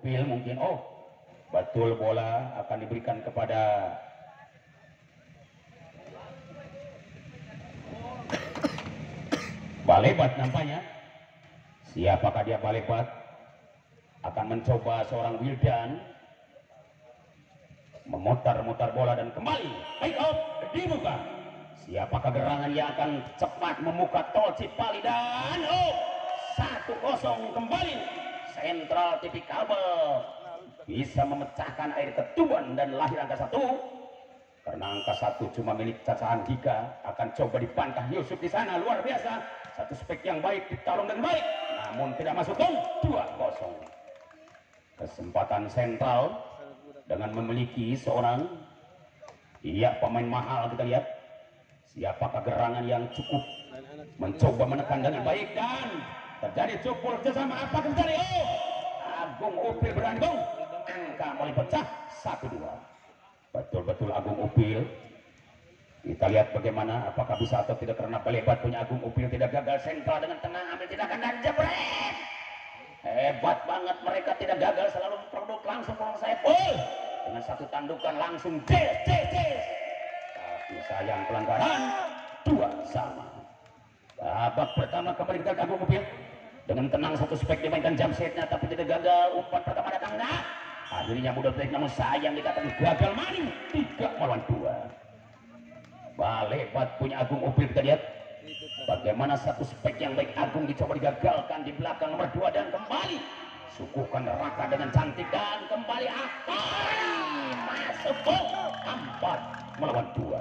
Upil mungkin. Oh, betul, bola akan diberikan kepada Balebat nampaknya. Siapakah dia Balebat? Akan mencoba seorang Wildan memutar-mutar bola dan kembali pick up dibuka. Siapakah gerangan yang akan cepat membuka tol Cipali dan 1-0 kembali. Sentral TV Kabel bisa memecahkan air ketuban dan lahir angka 1. Karena angka 1 cuma milik Caca Andika, akan coba dipantah Yusuf di sana, luar biasa. Satu spek yang baik, ditarung dengan baik, namun tidak masuk gol. 2-0. Kesempatan sentral dengan memiliki seorang pemain mahal. Kita lihat siapakah gerangan yang cukup mencoba menekan dengan baik dan terjadi cupul bersama. Apa terjadi? Agung Upil berani gol. Angka mulai pecah 1-2. Betul-betul Agung Upil. Kita lihat bagaimana, apakah bisa atau tidak, karena Balebat punya Agung Upil tidak gagal sentral dengan tenang, ambil tindakan dan jebret. Hebat banget mereka, tidak gagal, selalu produk langsung kalau saya dengan satu tandukan langsung tapi sayang pelanggaran. 2-2. Babak pertama kembali kita Agung Upil dengan tenang, satu spek dimainkan jump setnya tapi tidak gagal. Umpan pertama datang enggak, akhirnya mudah baik namun sayang dikatakan gagal maning. 3-2. Balebat punya Agung Upil. Kita lihat bagaimana satu spek yang baik Agung dicoba digagalkan di belakang nomor 2 dan kembali suguhkan Raka dengan cantik dan kembali masuk gol. 4-2.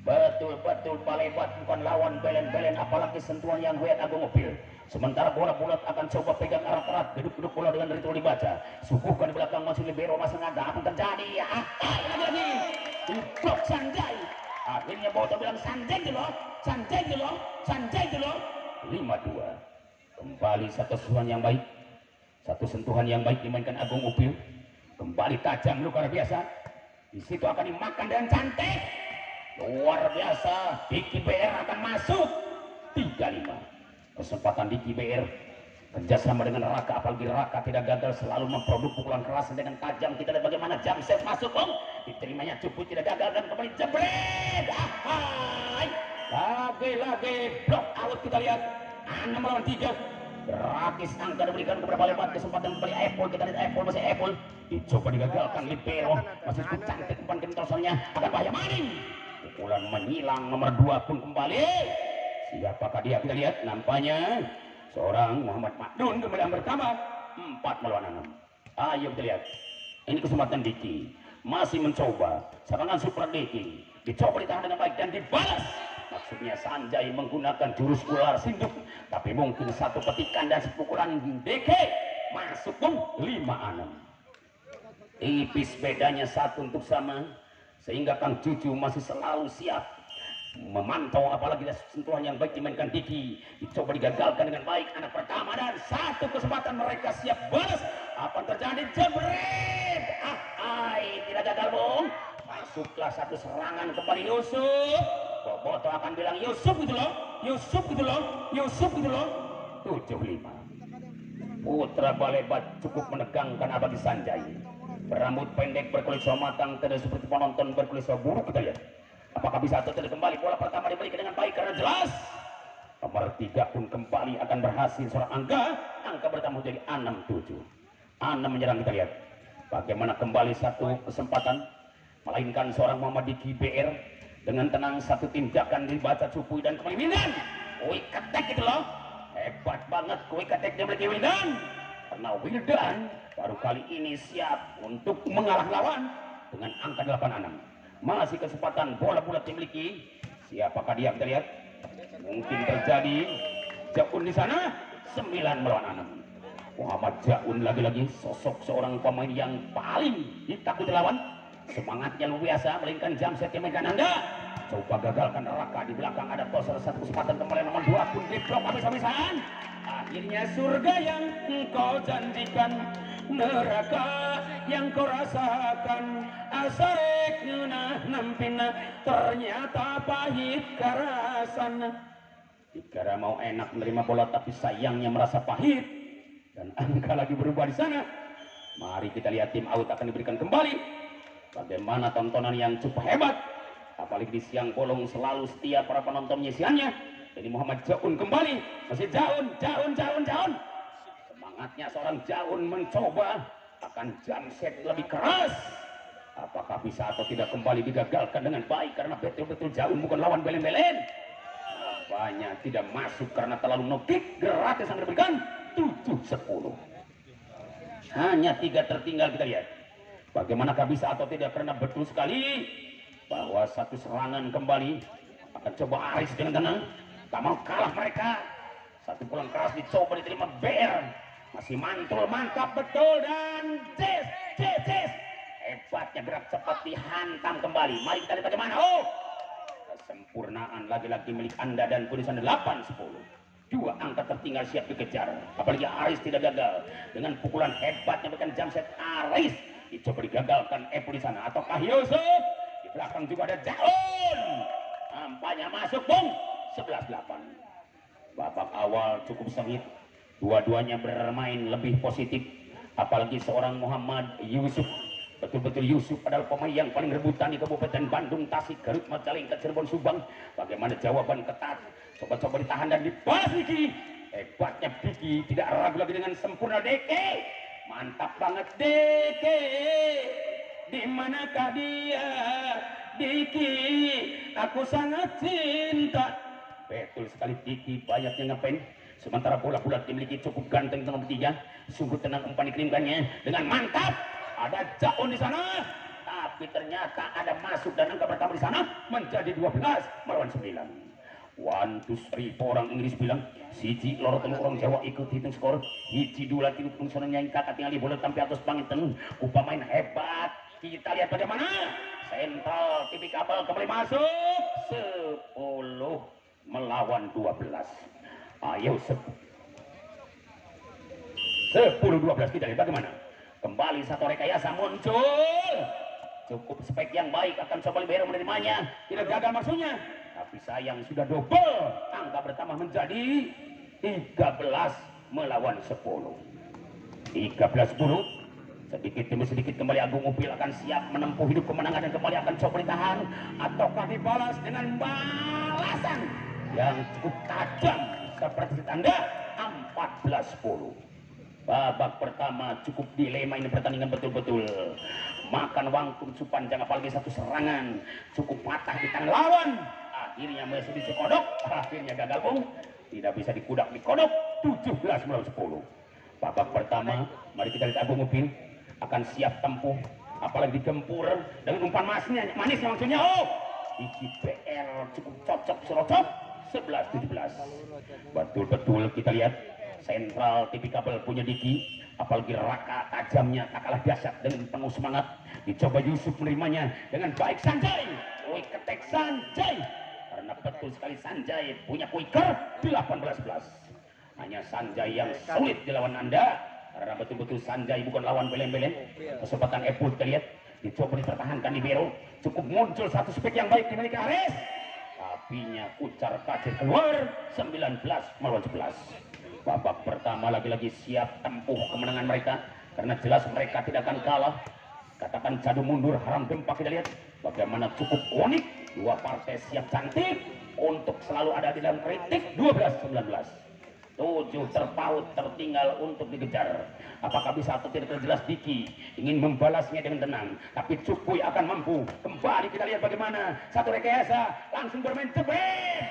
Betul-betul Balebat bukan lawan belen-belen, apalagi sentuhan yang wet Agung Upil. Sementara bola bulat akan coba pegang erat-erat, duduk-duduk bola dengan ritual dibaca, suguhkan di belakang masih libero, masih ada apa terjadi. Lagi-lagi blok Sanjay, akhirnya Boto bilang Sanjay dulu. 5-2. Kembali satu sentuhan yang baik, dimainkan Agung Upil. Kembali tajam luar biasa, di situ akan dimakan dengan cantik, luar biasa. Diki BR akan masuk. 3-5. Kesempatan Diki BR kerjasama dengan Raka, apalagi Raka tidak gagal, selalu memproduk pukulan keras dengan tajam. Kita lihat bagaimana jam set masuk, diterimanya cukup, tidak gagal dan kembali jebret. Lagi-lagi blok out. Kita lihat 6-3. Gratis angka diberikan kepada Balebat, kesempatan kembali Apple. Kita lihat Apple, masih Apple dicoba digagalkan libero, masih cukup cantik umpan kentosannya, akan bahaya maning. Pukulan menyilang nomor 2 pun kembali. Siapakah dia? Kita lihat nampaknya seorang Muhammad Makdun kembali yang pertama. 4-6. Ayo kita lihat, ini kesempatan Diki masih mencoba serangan super Diki, dicoba ditahan dengan baik dan dibalas. Maksudnya Sanjay menggunakan jurus ular sinduk, tapi mungkin satu petikan dan sepukulan DK masuk 5-6. Tipis bedanya 1 untuk sama, sehingga Kang Cucu masih selalu siap memantau, apalagi sentuhan yang baik dimainkan Diki, dicoba digagalkan dengan baik anak pertama dan satu kesempatan mereka siap balas. Apa terjadi? Jebret. Tidak gagal, Bung. Masuklah satu serangan kembali Yusuf. Boboto akan bilang Yusuf gitu loh. 7-5. Putra Balebat cukup menegangkan abadi Sanjay. Berambut pendek, berkulit matang, tidak seperti penonton berkulit buruk. Kita lihat apakah bisa atau tidak. Kembali bola pertama diberikan dengan baik karena jelas nomor 3 pun kembali akan berhasil. Seorang angka bertambah jadi 6-7. 6 menyerang. Kita lihat bagaimana kembali satu kesempatan, melainkan seorang Muhammad Diki BR dengan tenang, satu tindakan dibaca Cupui dan kembali Wildan. Kui ketek gitu loh, hebat banget kui ketek dimiliki Wildan, karena Wildan baru kali ini siap untuk mengalah lawan dengan angka 8-6. Masih kesempatan bola bulat dimiliki. Siapakah dia? Kita lihat mungkin terjadi Jaun di sana. 9-6. Muhammad Jaun lagi-lagi sosok seorang pemain yang paling ditakuti lawan. Semangatnya luar biasa, melainkan jam set yang mainkan Anda. Coba gagalkan Raka di belakang, ada toser, satu kesempatan kembali nomor 2 pun diblok habis-habisan. Akhirnya surga yang engkau janjikan, neraka yang kau rasakan, asarek nunah nampina, ternyata pahit karasan. Dikira mau enak menerima bola, tapi sayangnya merasa pahit dan angka lagi berubah di sana. Mari kita lihat tim out akan diberikan kembali. Bagaimana tontonan yang cukup hebat. Apalagi di siang bolong selalu setia para penonton nyesiannya. Jadi Muhammad Jaun kembali. Masih Jaun. Semangatnya seorang Jaun mencoba akan jam set lebih keras. Apakah bisa atau tidak kembali digagalkan dengan baik karena betul-betul Jaun bukan lawan belen-belen. Banyak tidak masuk karena terlalu no-kick. Gratis yang diberikan 7-10. Hanya 3 tertinggal, kita lihat bagaimanakah bisa atau tidak karena betul sekali bahwa satu serangan kembali akan coba Aris dengan tenang. Tak mau kalah mereka. Satu pukulan keras dicoba diterima BR. Masih mantul, mantap betul dan Cis. Hebatnya gerak cepat dihantam kembali. Mari kita lihat bagaimana. Kesempurnaan lagi-lagi milik Anda dan tulisan 8-10. 2 angka tertinggal siap dikejar. Apalagi Aris tidak gagal dengan pukulan hebatnya bahkan jam set Aris dicoba digagalkan Epo di sana. Ataukah Yusuf? Di belakang juga ada Jaun. Nampaknya masuk, bung. 11-8. Babak awal cukup sengit. Dua-duanya bermain lebih positif. Apalagi seorang Muhammad Yusuf. Betul-betul Yusuf adalah pemain yang paling rebutan di Kabupaten Bandung, Tasik, Garut, Majalengka, Cirebon, Subang. Bagaimana jawaban ketat? Coba-coba ditahan dan dibalas Diki. Hebatnya Diki, tidak ragu lagi dengan sempurna Deke. Mantap banget Deke. Di manakah dia? Diki, aku sangat cinta. Betul sekali Diki, banyaknya ngapain. Sementara bola-bola dimiliki cukup ganteng nomor 3. Sungguh tenang umpan dikirimkannya dengan mantap. Ada Jaun di sana, tapi ternyata ada masuk dan angka pertama di sana menjadi 12 melawan 9. 1, 2, 3 orang Inggris bilang siji loro telu orang Jawa ikut hitung skor. Hiji dua tilu fungsinya nyanyi kakak tinggal bola tampil atas panginten. Pemain hebat. Kita lihat bagaimana sentral TV kabel kembali masuk 10 melawan 12. Ayo 10-12 kita lihat bagaimana. Kembali satu rekayasa muncul. Cukup spek yang baik akan coba libero menerimanya. Tidak gagal maksudnya. Tapi sayang sudah double. Angka bertambah menjadi 13 melawan 10. 13-10. Sedikit demi sedikit kembali Agung Upil akan siap menempuh hidup kemenangan dan kembali akan coba ditahan. Ataukah dibalas dengan balasan yang cukup tajam seperti tanda 14-10. Babak pertama cukup dilema ini pertandingan betul-betul makan waktu sepanjang apalagi satu serangan cukup patah di tangan lawan. Akhirnya masih disekodok, akhirnya gagal bung. Tidak bisa dikudak dikodok 17 melawan 10. Babak pertama mari kita lihat Agung Upin akan siap tempuh apalagi digempur dengan umpan manis maksudnya. Iki BR cukup cocok serocok 11-17. Betul-betul kita lihat sentral TV kabel punya Diki, apalagi raka tajamnya tak kalah dahsyat dengan penuh semangat. Dicoba Yusuf menerimanya dengan baik. Sanjay, ketek Sanjay, karena betul sekali Sanjay punya quicker 18-11. Hanya Sanjay yang sulit dilawan Anda karena betul-betul Sanjay bukan lawan belen-belen. Kesempatan Epul kita lihat dicoba dipertahankan di Bero, cukup muncul satu spek yang baik dimiliki Aris, tapinya ucar kacir keluar 19 melawan 11. Babak pertama lagi-lagi siap tempuh kemenangan mereka karena jelas mereka tidak akan kalah. Katakan jadu mundur haram dempak. Kita lihat bagaimana cukup unik. Dua partai siap cantik untuk selalu ada di dalam kritik. 12-19. 7 terpaut tertinggal untuk dikejar. Apakah bisa atau tidak terjelas Diki ingin membalasnya dengan tenang, tapi Cukuy akan mampu. Kembali kita lihat bagaimana satu rekayasa langsung bermain jebret.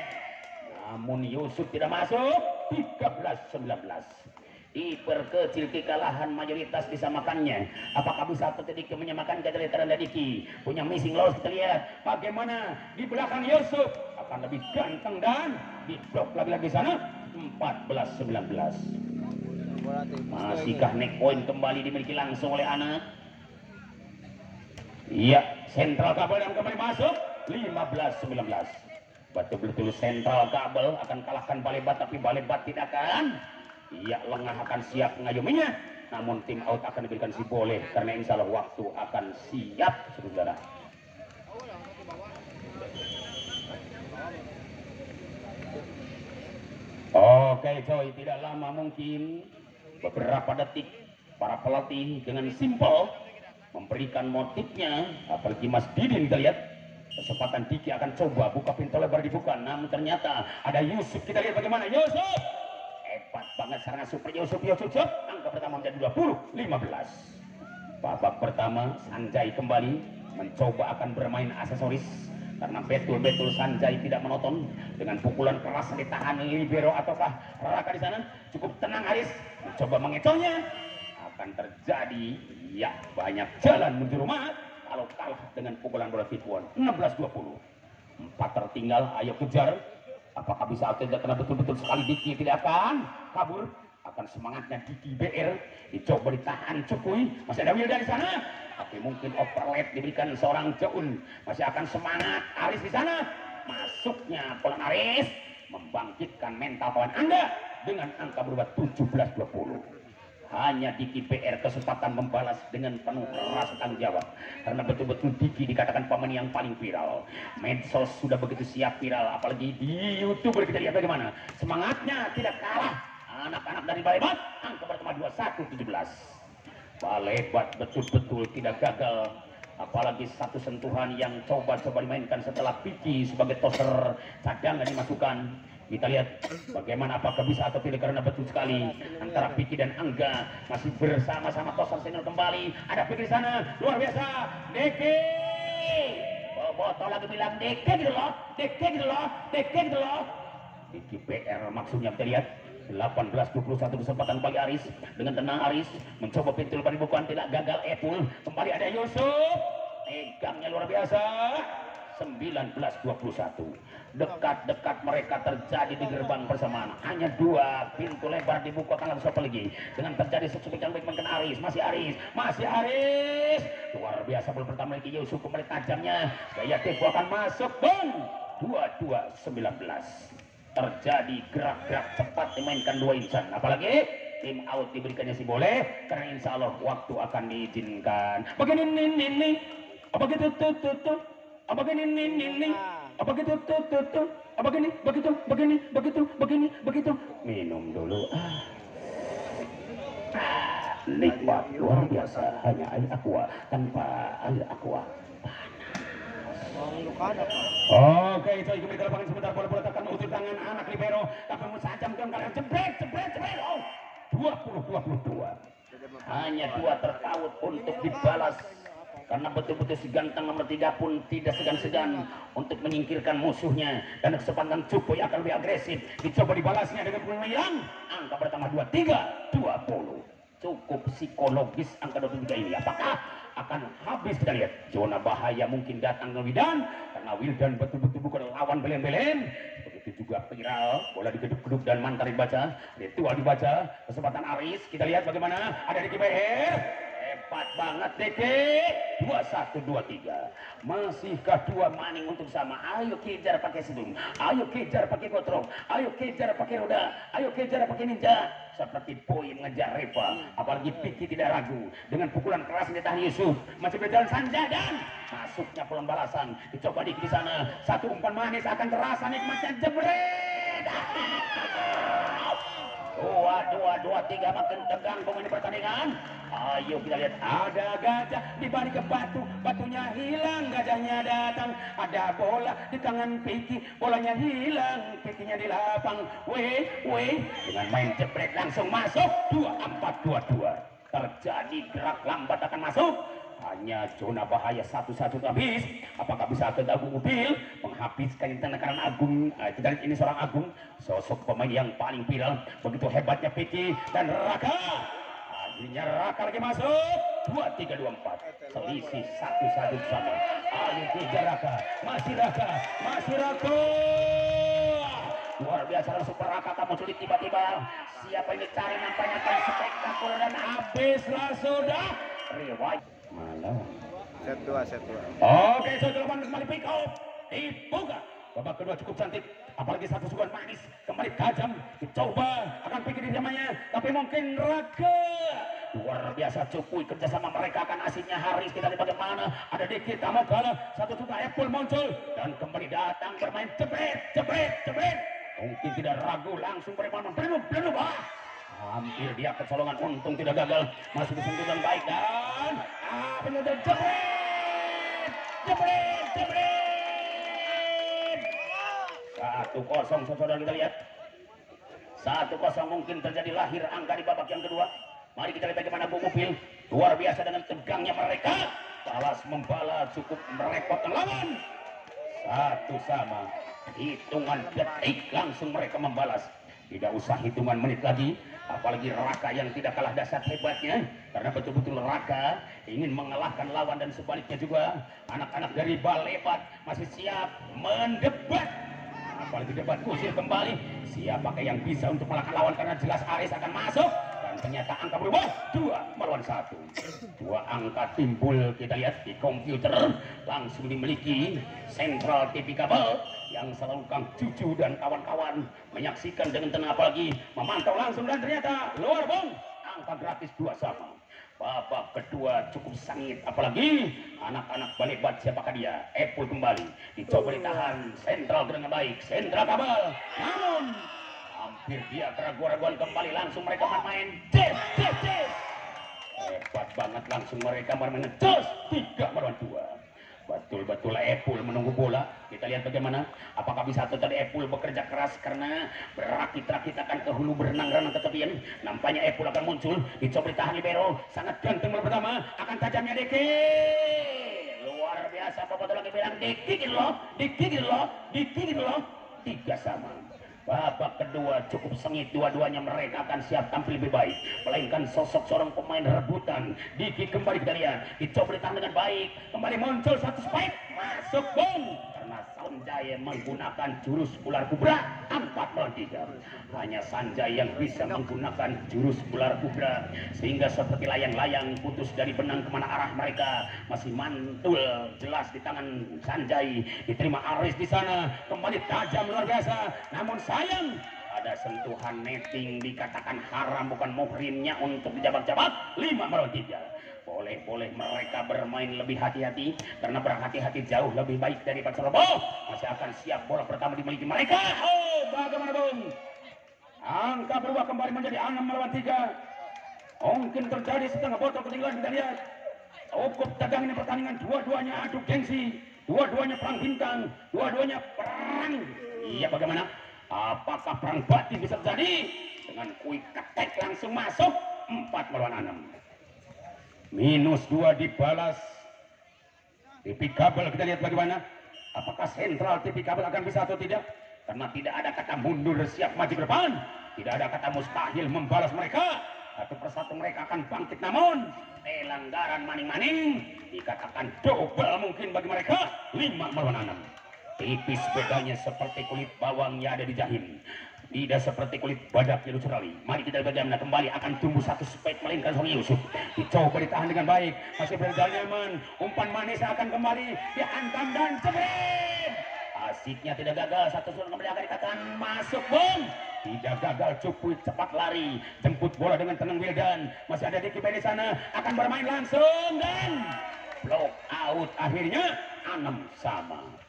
Namun Yusuf tidak masuk. 13-19. Diperkecil kekalahan mayoritas disamakannya. Apakah bisa atau tidak menyamakan keterlibatan Diki? Punya missing loss kita lihat. Bagaimana di belakang Yusuf akan lebih ganteng dan diblok lagi-lagi sana 14-19. Masihkah neck point kembali dimiliki langsung oleh anak? Iya, sentral kabel yang kembali masuk 15-19. Betul-betul sentral kabel akan kalahkan Balebat, tapi Balebat tidak akan. Iya, lengah akan siap mengayominya. Namun tim out akan diberikan si boleh karena insya Allah waktu akan siap, saudara. Oke coy, tidak lama mungkin beberapa detik para pelatih dengan simpel memberikan motifnya, apalagi Mas Didin kita lihat kesempatan Diki akan coba buka pintu lebar dibuka, namun ternyata ada Yusuf. Kita lihat bagaimana Yusuf, hebat banget serangan super Yusuf. Angka pertama menjadi 20-15. Babak pertama Sanjay kembali mencoba akan bermain aksesoris karena betul-betul Sanjay tidak menonton dengan pukulan keras ditahan libero ataukah Raka di sana. Cukup tenang Aris mencoba mengecohnya, akan terjadi ya banyak jalan menuju rumah kalau kalah dengan pukulan bola tipuan. 16-20, 4 tertinggal, ayo kejar. Apakah bisa atau tidak, karena betul-betul sekali Diki tidak akan kabur. Akan semangatnya Diki BR dicoba ditahan Cukui, masih ada Wildan di sana, tapi mungkin overlap diberikan seorang Jaun. Masih akan semangat Aris di sana, masuknya pola Aris membangkitkan mental kawan Anda dengan angka berubah 17-20. Hanya Diki PR kesempatan membalas dengan penuh rasa tanggung jawab, karena betul-betul Diki dikatakan pemain yang paling viral. Medsos sudah begitu siap viral, apalagi di YouTuber. Kita lihat bagaimana semangatnya tidak kalah anak-anak dari Balebat. Angka pertama 21-17. Balebat betul-betul tidak gagal, apalagi satu sentuhan yang coba-coba dimainkan setelah Piki sebagai toser cadangan dimasukkan. Kita lihat bagaimana apakah bisa atau tidak, karena betul sekali antara Piki dan Angga masih bersama-sama toser senior kembali. Ada Piki di sana, luar biasa. Deki Boboto lagi bilang Deki gitu loh, Deki gitu loh, Deki gitu loh. Diki PR maksudnya. Kita lihat 18-21 kesempatan bagi Aris. Dengan tenang Aris mencoba pintu lebar dibukuan, tidak gagal. Epul kembali, ada Yusuf, tegangnya luar biasa. 19-21, dekat-dekat mereka terjadi di gerbang bersamaan. Hanya 2 pintu lebar dibuka, akan langsung lagi dengan terjadi sesuatu yang baik. Mungkin Aris, masih Aris, luar biasa. Bola pertama lagi Yusuf, kembali tajamnya gaya Tepo akan masuk, dan 22-19. Terjadi gerak-gerak cepat dimainkan 2 insan, apalagi tim out diberikannya si boleh, karena insya Allah waktu akan diizinkan. Begini ini apa gitu tuh apa gini ini apa gitu tuh apa gini begitu minum dulu. Nikmat luar biasa, hanya air aqua, tanpa air aqua oke, itu kembali ke lapangan sebentar. Bola tekan ujung tangan anak libero, tapi musajam dengan kalian jebret. Oh, 20-22. Hanya 2 tertaut untuk dibalas, karena betul-betul si ganteng nomor 3 pun tidak segan-segan untuk menyingkirkan musuhnya, dan kesempatan Cukuy akan lebih agresif. Dicoba dibalasnya dengan peluang angka pertama 23-20. Cukup psikologis angka 23 ini. Apakah akan habis? Kita lihat zona bahaya mungkin datang ke Wildan, karena Wildan betul-betul bukan lawan belen-belen. Begitu juga viral, bola digeduk-geduk dan mantar dibaca, ritual dibaca. Kesempatan Aris, kita lihat bagaimana ada di KBR. Hebat banget Deki. 21-23. Masihkah 2 maning untuk sama? Ayo kejar pakai sedung, ayo kejar pakai kotrok, ayo kejar pakai roda, ayo kejar pakai ninja. Seperti poin ngejar Reva, apalagi Piki tidak ragu dengan pukulan keras yang ditahan Yusuf. Masih berjalan Sanjay dan masuknya pulang balasan. Dicoba di sana, satu umpan manis akan terasa nikmatnya, jebret. 2-3 makin tegang pemain pertandingan. Ayo kita lihat, ada gajah di balik ke batu, batunya hilang, gajahnya datang. Ada bola di tangan Piki, bolanya hilang, Pikinya di lapang. Weh, dengan main jebret langsung masuk. 24-22. Terjadi gerak lambat akan masuk. Hanya zona bahaya satu-satu habis. Apakah bisa ke Agung Ubil menghabiskan tendangan Agung? Kita lihat ini seorang Agung, sosok pemain yang paling viral. Begitu hebatnya Piki dan Raka. Akhirnya Raka lagi masuk. 23-24. Selisih 1-1 sama. Ayo kejar Raka. Masih Raka. Luar biasa, langsung Raka kamu sulit tiba-tiba. Siapa yang dicari nampaknya akan spektakuler, dan habislah sudah. Riwayat malam. Set 2. Oke, set 8 kembali pick up. Dibuka. Babak kedua cukup cantik, apalagi satu suguhan manis kembali tajam. Dicoba akan pikir namanya, tapi mungkin Raka. Luar biasa Cukuy kerjasama mereka akan asinnya Haris. Kita lihat bagaimana ada Dikit Tamokala, satu juga Apple muncul dan kembali datang bermain jebret. Mungkin tidak ragu, langsung bermain belum. hampir dia kecolongan, untung tidak gagal, masih disentuh dengan baik dan benar jebret 1-0 saudara, kita lihat 1-0 mungkin terjadi lahir angka di babak yang kedua. Mari kita lihat bagaimana Bung Upil, luar biasa dengan tegangnya mereka, balas membala cukup merepotkan lawan. 1-1, hitungan detik langsung mereka membalas, tidak usah hitungan menit lagi. Apalagi Raka yang tidak kalah dahsyat hebatnya, karena betul-betul Raka ingin mengalahkan lawan, dan sebaliknya juga anak-anak dari Balebat masih siap mendebat. Apalagi debat kusir kembali, siapakah yang bisa untuk mengalahkan lawan, karena jelas Aris akan masuk. Dan ternyata angka berubah 2-1. 2 angka timbul, kita lihat di komputer, langsung dimiliki Sentral TV Kabel yang selalu Kang Cucu dan kawan-kawan menyaksikan dengan tenang, apalagi memantau langsung, dan ternyata luar bong, angka gratis 2-1. Babak kedua cukup sengit, apalagi anak-anak Balebat, siapakah dia? Epul kembali dicoba ditahan Sentral dengan baik, Sentral Kabel, namun hampir dia keraguan-raguan kembali, langsung mereka main hebat banget, langsung mereka bermain jos 3-2. Betul-betul Epul menunggu bola. Kita lihat bagaimana, apakah bisa tetap Epul bekerja keras, karena berakit-rakit akan ke hulu, berenang-renang ke tepian. Nampaknya Epul akan muncul, dicoba ditahan libero, sangat ganteng bola pertama, akan tajamnya Diki. Luar biasa, Bapak lagi bilang dikit loh. 3-3. Babak kedua cukup sengit, dua-duanya mereka akan siap tampil lebih baik, melainkan sosok seorang pemain rebutan. Diki kembali, kita lihat dicoba ditahan dengan baik, kembali muncul satu spike, masuk bom, karena Sanjay menggunakan jurus ular kubra 4-3. Hanya Sanjay yang bisa menggunakan jurus ular kubra, sehingga seperti layang-layang putus dari benang kemana arah mereka, masih mantul jelas di tangan Sanjay. Diterima Aris di sana, kembali tajam luar biasa, namun sayang ada sentuhan netting, dikatakan haram bukan muhrimnya untuk dijabak-jabak. 5-3. Boleh mereka bermain lebih hati-hati, karena berhati-hati jauh lebih baik daripada Surabaya. Masih akan siap, bola pertama dimiliki mereka. Oh, bagaimana Bung? Angka berubah kembali menjadi 6-3. Mungkin terjadi setengah botol ketinggalan, kita lihat. Cukup tegang ini pertandingan, dua-duanya adu gengsi, dua-duanya perang bintang, dua-duanya perang. Iya, bagaimana? Apakah perang batin bisa terjadi? Dengan quick attack langsung masuk 4-6. -2 dibalas TV Kabel. Kita lihat bagaimana, apakah Sentral TV Kabel akan bisa atau tidak, karena tidak ada kata mundur siap maju ke depan, tidak ada kata mustahil membalas mereka. Satu persatu mereka akan bangkit, namun pelanggaran maning-maning dikatakan double mungkin bagi mereka. 5-6. Tipis bedanya, seperti kulit bawang yang ada di jahim, tidak seperti kulit badak di Australia. Mari kita lihat bagaimana kembali akan tumbuh satu spek, melainkan Song Yusuf dicoba ditahan dengan baik, masih berjalan nyaman, umpan manis akan kembali dihantam dan jebret. Asiknya tidak gagal, satu surat kembali akan dikatakan masuk bom, tidak gagal, cukup cepat lari, jemput bola dengan tenang Wildan, masih ada Diki di sana, akan bermain langsung dan block out, akhirnya 6-6.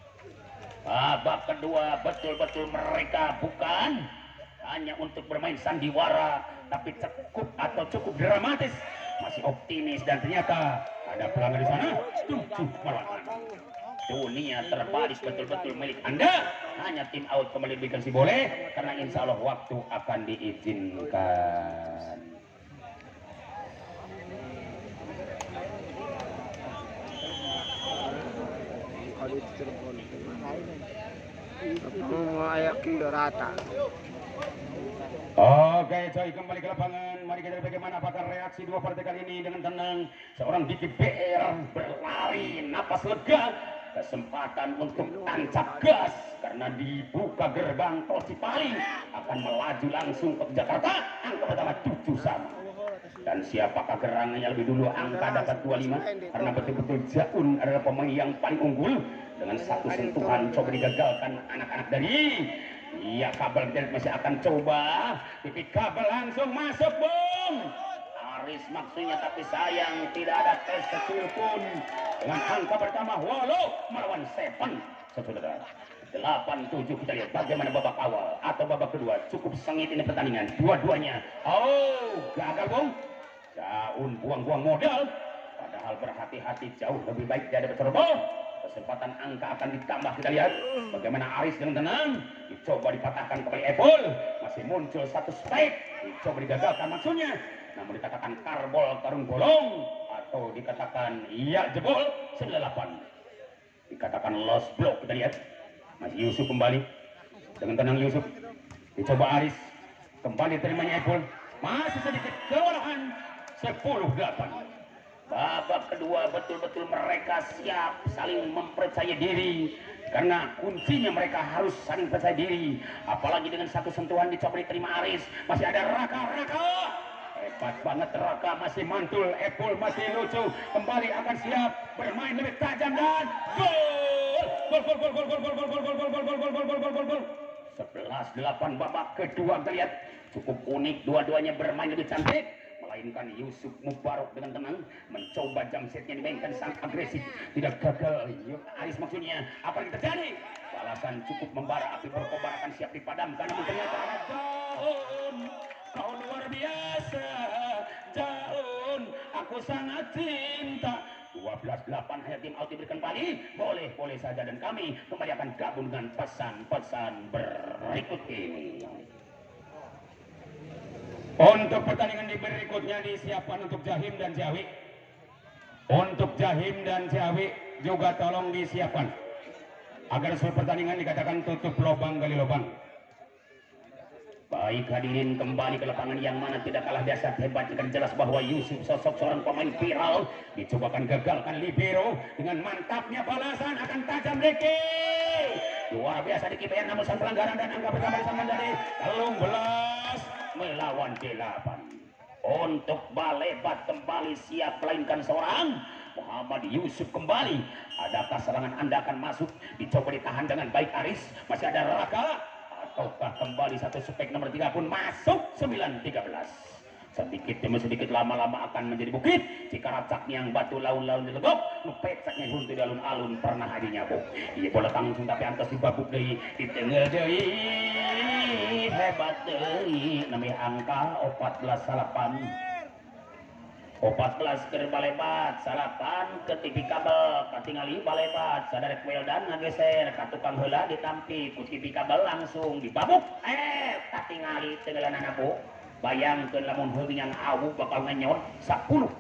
Babak kedua betul-betul mereka bukan hanya untuk bermain sandiwara, tapi cukup dramatis, masih optimis, dan ternyata ada pelanggan di sana. 7-6. Dunia terbalik betul-betul milik Anda. Hanya tim out kembali diberikan si boleh, karena insya Allah waktu akan diizinkan. Oke, coy, kembali ke lapangan. Mari kita lihat bagaimana apakah reaksi dua partai kali ini. Dengan tenang, seorang Diki BR berlari, napas lega, kesempatan untuk tancap gas, karena dibuka gerbang tol Cipali, akan melaju langsung ke Jakarta. Angka pertama 7-1. Dan siapakah gerangannya lebih dulu? Angka dapat 25, karena betul-betul Jaun adalah pemain yang paling unggul. Dengan satu sentuhan coba digagalkan anak-anak dari Kabel. Masih akan coba TV Kabel langsung masuk, bung Aris maksudnya, tapi sayang tidak ada tes kecil pun. Dengan angka pertama walau melawan Seven, saudara. 8-7. Kita lihat bagaimana babak awal atau babak kedua. Cukup sengit ini pertandingan. Dua-duanya. Oh, gagal bung. Daun buang-buang modal. Padahal berhati-hati jauh lebih baik dari berceroboh. Kesempatan angka akan ditambah. Kita lihat bagaimana Aris dengan tenang. Dicoba dipatahkan kembali Epul. Masih muncul satu spek. Dicoba digagalkan maksudnya. Namun dikatakan karbol tarung bolong. Atau dikatakan iya jebol. 98. Dikatakan lost block. Kita lihat. Masih Yusuf kembali. Dengan tenang Yusuf. Dicoba Aris. Kembali terimanya Epul. Masih sedikit kewalahan. 10-8. Babak kedua betul-betul mereka siap saling mempercaya diri. Karena kuncinya mereka harus saling percaya diri. Apalagi dengan satu sentuhan dicoba diterima Aris. Masih ada Raka. Hebat banget Raka, masih mantul. Epul masih lucu. Kembali akan siap bermain lebih tajam dan gol. 11-8 babak kedua. Kita lihat cukup unik, dua-duanya bermain lebih cantik. Melainkan Yusuf Mubarok dengan tenang mencoba jam setnya dimainkan sangat agresif, tidak gagal. Aris maksudnya apa yang terjadi? Balasan cukup membara, api berkobar akan siap dipadamkan. Namun ternyata ada Jaun, kau luar biasa Jaun, aku sangat cinta. 12-8 hanya tim out diberikan kembali. Boleh saja dan kami kembali akan gabung dengan pesan-pesan berikut ini. Untuk pertandingan di berikutnya disiapkan untuk Jahim dan Ciawi. Untuk Jahim dan Ciawi juga tolong disiapkan agar seluruh pertandingan dikatakan tutup lubang gali lubang. Baik hadirin, kembali ke lapangan yang mana tidak kalah dahsyat hebat. Kan jelas bahwa Yusuf sosok seorang pemain viral. Dicobakan gagalkan libero dengan mantapnya balasan akan tajam Deki. Luar biasa Deki bayar namun pelanggaran dan angka pertama sama menjadi 13 melawan 8. Untuk Balebat kembali siap melainkan seorang Muhammad Yusuf kembali. Adakah serangan Anda akan masuk? Dicoba ditahan dengan baik Aris. Masih ada Raka. Ataukah kembali satu spek nomor 3 pun masuk 9-13. Sedikit demi sedikit lama-lama akan menjadi bukit. Jika racaknya yang batu laun-laun dilegok, pecaknya huntu di alun-alun pernah hadinya bu. Iya bola langsung tapi antas dibabuk dari di tengah dari hebat dari nami angka 14-8. 14 ke Balebat, salapan ke TV kabel, katingali Balebat, sadar Weldan ngageser, katukang heula ditampi, ku TV kabel langsung dibabuk, katingali tegelanan aku, bayangkeun lamun heuing yang awu bakal ngenyot 10-14,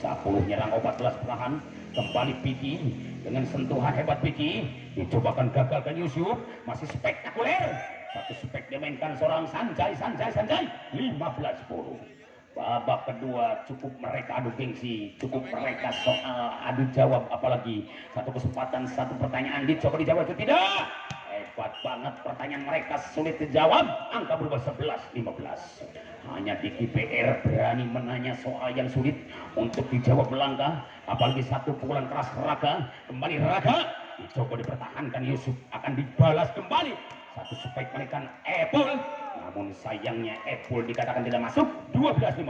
10 nyerang 14 perlahan, kembali Piki dengan sentuhan hebat Piki, dicobakan gagalkan Yusuf, masih spektakuler, satu spek dimainkan seorang Sanjay, 15-10. Babak kedua cukup mereka adu gengsi, cukup mereka soal adu jawab, apalagi satu kesempatan satu pertanyaan dicoba dijawab itu tidak. Hebat banget pertanyaan mereka sulit dijawab, angka berubah 11-15. Hanya di KPR berani menanya soal yang sulit untuk dijawab langka, apalagi satu pukulan keras Raka, kembali Raka dicoba dipertahankan Yusuf akan dibalas kembali. Satu spek menekan Epul, namun sayangnya Epul dikatakan tidak masuk. 12-15.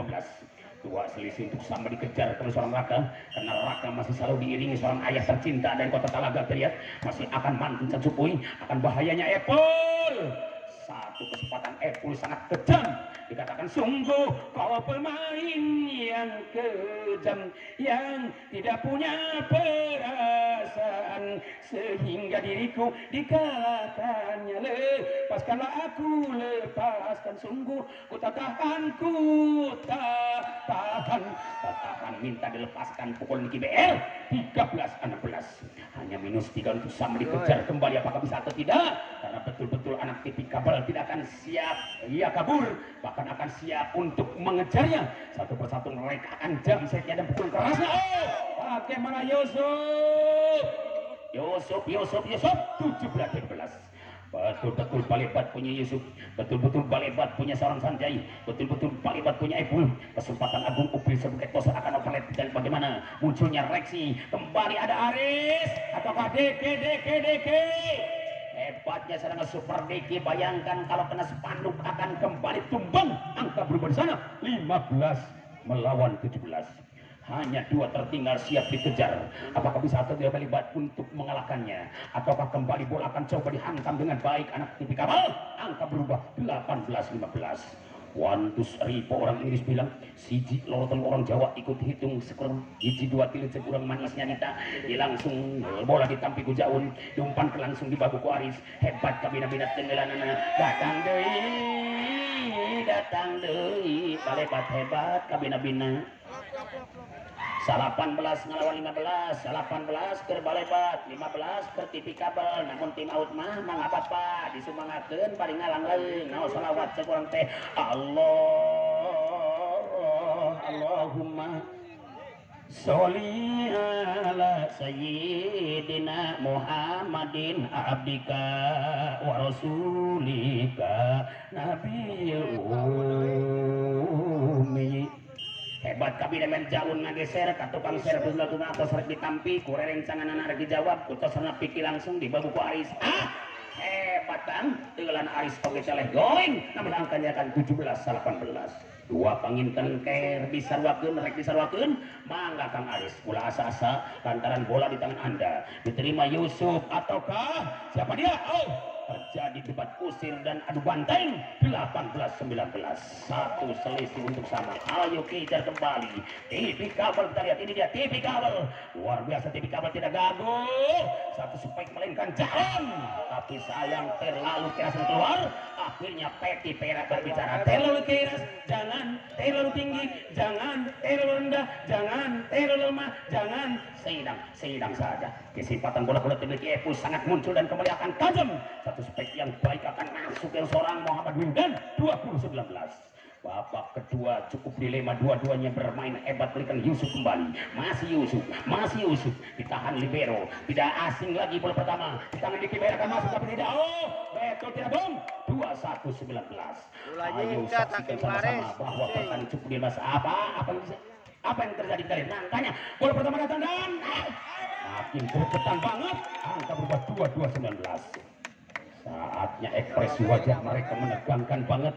Dua selisih untuk sama dikejar oleh seorang Raka, karena Raka masih selalu diiringi seorang ayah tercinta dari kota Talaga. Terlihat masih akan mantun Sancupui, akan bahayanya Epul. Satu kesempatan Epul sangat kejam, dikatakan sungguh kau pemain yang kejam, yang tidak punya perasaan, sehingga diriku dikalahkannya. Lepaskanlah aku, lepaskan, sungguh ku tak tahan, tahan, minta dilepaskan. Pukul Niki BL 13-16, hanya minus 3 untuk sama dikejar kembali, apakah bisa atau tidak, karena betul-betul anak TV kabel tidak akan siap, ia kabur, bahkan akan siap untuk mengejarnya. Satu persatu mereka akan jam setnya dan pukul kerasnya. Bagaimana Yusuf 17-11. Betul-betul Balebat punya Yusuf, betul-betul Balebat punya seorang Sanjay, betul-betul Balebat punya Epul. Kesempatan agung Upil sebagai toser akan overlap, dan bagaimana munculnya reaksi. Kembali ada Aris ataukah DK. Hebatnya serangan Super Deki, bayangkan kalau kena spanduk akan kembali tumbang. Angka berubah di sana 15 melawan 17. Hanya 2 tertinggal siap dikejar. Apakah bisa atau tidak terlibat untuk mengalahkannya? Ataukah kembali bola akan coba dihantam dengan baik anak TV Kabel? Angka berubah 18-15. 1, 2, 3 orang Inggris bilang siji lorotan orang Jawa ikut hitung sekurang hiji 2 tilu sekurang manisnya nita langsung bola ditampi ku Jaun umpan ke langsung di bagu ku Aris hebat kabina-bina tenggelanana datang deui balebat hebat kabina-bina 18 ngelawan 15 18 keur balebat 15 keur TV Kabel namun tim out mah mangapa disumangakeun paling ngalang leuweung naon salawat sakurang teh Allahumma sholli ala sayyidina Muhammadin abdika wa rasulika nabiyil ummi hebat kabina men Jaun ngageser ka tukang servis latuna atas rek ditampi ku rerencanganana rek dijawab kutos pikir langsung di babu ku Aris hebat kan teulan Aris oge caleh going namun angkanya akan 17-18 dua panginten ker disarwakeun rek disarwakeun mangga Kang Aris ulah asa-asa lantaran bola di tangan Anda diterima Yusuf ataukah siapa dia terjadi debat kusir dan adu banteng 18-19 satu selisih untuk sama ayo kejar kembali TV Kabel kita lihat ini dia TV Kabel luar biasa TV Kabel tidak gagal satu spike melainkan Jaun tapi sayang terlalu keras keluar akhirnya Peti Perak berbicara terlalu keras jangan terlalu tinggi jangan terlalu rendah jangan terlalu lemah jangan sedang saja kesempatan bola dimiliki Epus sangat muncul dan kembali akan tajam satu spek yang baik akan masuk yang seorang Muhammad Wildan 20-19 babak kedua cukup dilema dua-duanya bermain hebat berikan Yusuf kembali masih Yusuf ditahan libero tidak asing lagi bola pertama di tangan Diki Berak akan masuk tapi tidak betul tidak bom 21-19 ayo saksikan sama-sama bahwa pertandingan cukup dilema apa yang terjadi kali nangkanya bola pertama datang dan makin gregetan banget angka berubah 22-19 saatnya ekspresi wajah mereka menegangkan banget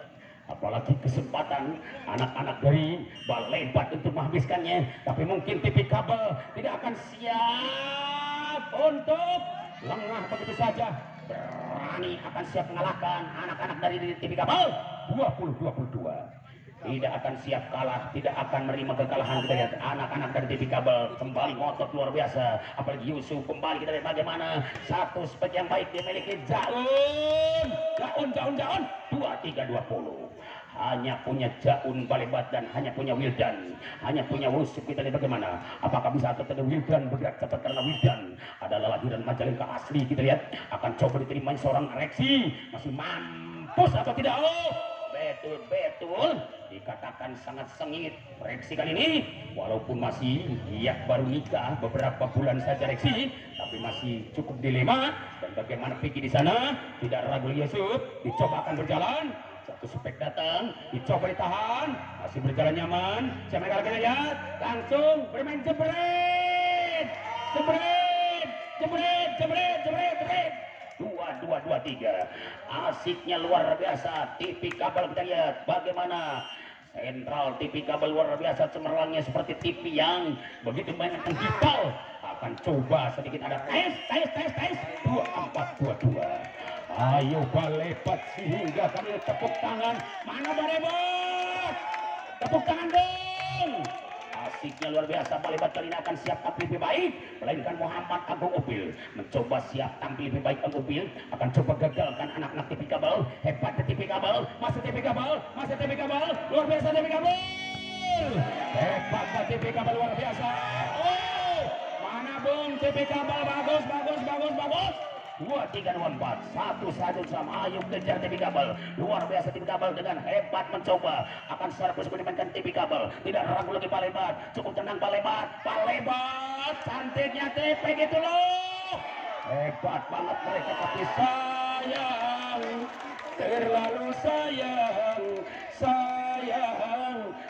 apalagi kesempatan anak-anak dari Balebat untuk menghabiskannya tapi mungkin TV Kabel tidak akan siap untuk lengah begitu saja berani akan siap mengalahkan anak-anak dari TV Kabel 20-22 tidak akan siap kalah, tidak akan menerima kekalahan. Kita lihat anak-anak dari TV Kabel kembali ngotot luar biasa. Apalagi Yusuf kembali kita lihat bagaimana satu spek yang baik dimiliki Jaun 23-20 hanya punya Jaun Balebat dan hanya punya Wildan hanya punya Yusuf. Kita lihat bagaimana apakah bisa atau tidak Wildan bergerak cepat karena Wildan adalah lahiran Majalengka asli. Kita lihat akan coba diterima seorang Reksi masih mampus atau tidak betul dikatakan sangat sengit Reksi kali ini walaupun masih baru nikah beberapa bulan saja Reksi tapi masih cukup dilema dan bagaimana Vicky di sana tidak ragu Yusuf dicoba akan berjalan satu spek datang dicoba ditahan masih berjalan nyaman siapa yang kita lihat langsung bermain jebret 2-2-2-3 asiknya luar biasa TV Kabel. Kita lihat bagaimana sentral TV Kabel luar biasa cemerlangnya seperti TV yang begitu banyak digital akan coba sedikit ada tes 24-22 ayo Balebat sehingga kami tepuk tangan mana Balebat tepuk tangan dong asiknya luar biasa Balebat kali ini akan siap tampil lebih baik melainkan Muhammad Agung Upil mencoba siap tampil lebih baik Agung Upil akan coba gagalkan anak-anak TV Kabel hebat TV Kabel masih TV Kabel luar biasa TV Kabel hebat TV Kabel luar biasa mana Bung TV Kabel bagus 2-3-2-4 satu sama ayo kejar TV Kabel luar biasa TV Kabel dengan hebat mencoba akan secara khusus dimainkan TV Kabel tidak ragu lagi Balebat cukup tenang Balebat cantiknya TV gitu loh hebat banget mereka tapi sayang terlalu sayang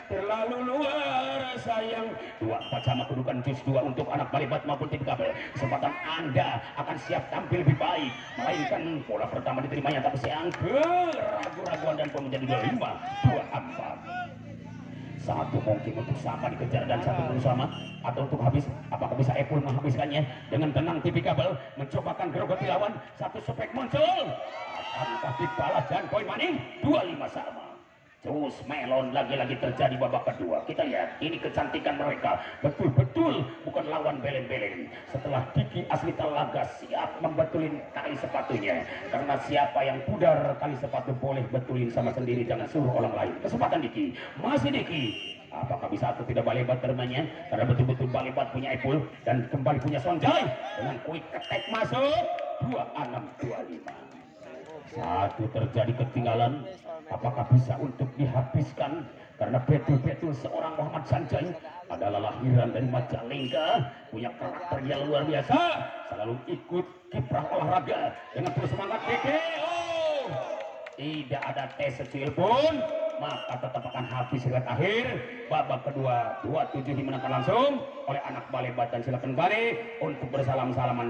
terlalu luar sayang 24 sama kedudukan jus 2 untuk anak Balebat maupun TV Kabel kesempatan Anda akan siap tampil lebih baik melainkan bola pertama diterimanya tapi sayang keraguan dan pun menjadi 25-24 Satu mungkin untuk sama dikejar dan satu untuk sama atau untuk habis. Apakah bisa Epul menghabiskannya dengan tenang tipikabel mencobakan gerogoti lawan. Satu spek muncul, akankah dibalas dan poin maning 25 sama. Terus melon lagi-lagi terjadi babak kedua. Kita lihat ini kecantikan mereka betul-betul bukan lawan belen-belen. Setelah Diki Asli Talaga siap membetulin tali sepatunya, karena siapa yang pudar tali sepatu boleh betulin sama sendiri, jangan suruh orang lain. Kesempatan Diki, masih Diki. Apakah bisa atau tidak Balebat termanya? Karena betul-betul Balebat punya Epul dan kembali punya Sonjay dengan quick attack masuk 26-25. Satu terjadi ketinggalan. Apakah bisa untuk dihabiskan? Karena betul-betul seorang Muhammad Sanjay adalah lahiran dari Majalengka, punya karakter yang luar biasa, selalu ikut kiprah olahraga dengan terus semangat. Tidak ada tes kecil pun, maka tetap akan habis hingga akhir. Babak kedua 27 dimenangkan langsung oleh anak Balebat, dan silakan kembali untuk bersalam-salaman.